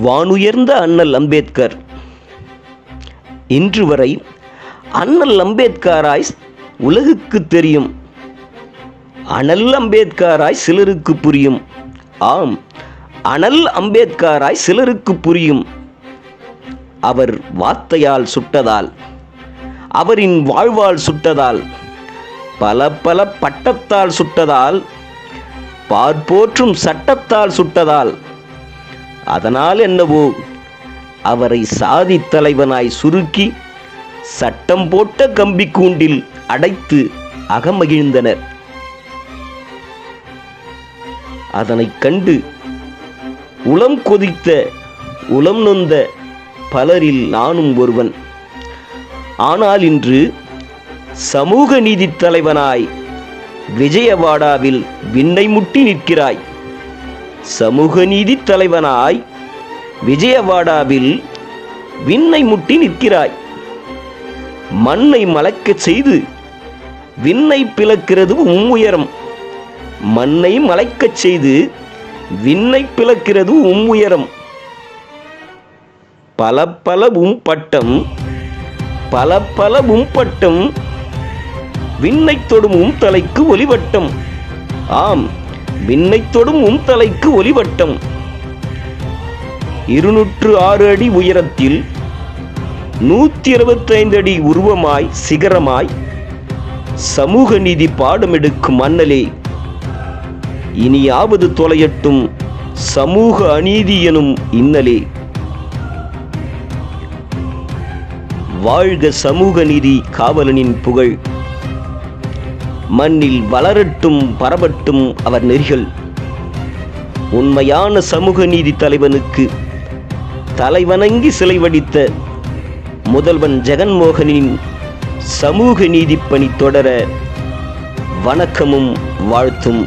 வானுயர்ந்த அண்ணல் அம்பேத்கர். இன்று வரை அண்ணல் அம்பேத்கராய் உலகுக்கு தெரியும், அனல் அம்பேத்கராய் சிலருக்கு புரியும். ஆம், அனல் அம்பேத்கராய் சிலருக்கு புரியும். அவர் வார்த்தையால் சுட்டதால், அவரின் வாழ்வால் சுட்டதால், பல பல பட்டத்தால் சுட்டதால், பார்ப்போற்றும் சட்டத்தால் சுட்டதால், அதனால் என்னவோ அவரை சாதி தலைவனாய் சுருக்கி சட்டம் போட்ட கம்பி கூண்டில் அடைத்து அகமகிழ்ந்தனர். அதனைக் கண்டு உளம் கொதித்த உளம் நொந்த பலரில் நானும் ஒருவன். ஆனால் இன்று சமூக நீதி தலைவனாய் விஜயவாடாவில் விண்ணை முட்டி நிற்கிறாய். சமூக நீதி தலைவனாய் விஜயவாடாவில் விண்ணை முட்டி நிற்கிறாய். மண்ணை மலைக்கச் செய்து விண்ணை பிளக்கிறது உயரம். மண்ணை மலைக்கச் செய்து விண்ணை பிளக்கிறது உயரம். பல பலவும் பட்டம், பல பலவும் பட்டம், விண்ணை தொடும் தலைக்கு ஒளிவட்டம். ஆம், விண்ணை தொடும் தலைக்கு ஒளிவட்டம். 206 அடி உயரத்தில் 125 அடி உருவமாய் சிகரமாய் சமூக நீதி பாடமெடுக்கும் அண்ணலே, இனியாவது தொலையட்டும் சமூக அநீதி எனும் இன்னலே. வாழ்க சமூக நீதி காவலனின் புகழ். மண்ணில் வளரட்டும் பரவட்டும் அவர் நெறிகள். உண்மையான சமூக நீதி தலைவனுக்கு தலைவணங்கி சிலை வடித்த முதல்வன் ஜெகன்மோகனின் சமூக நீதி பணி தொடர வணக்கமும் வாழ்த்தும்.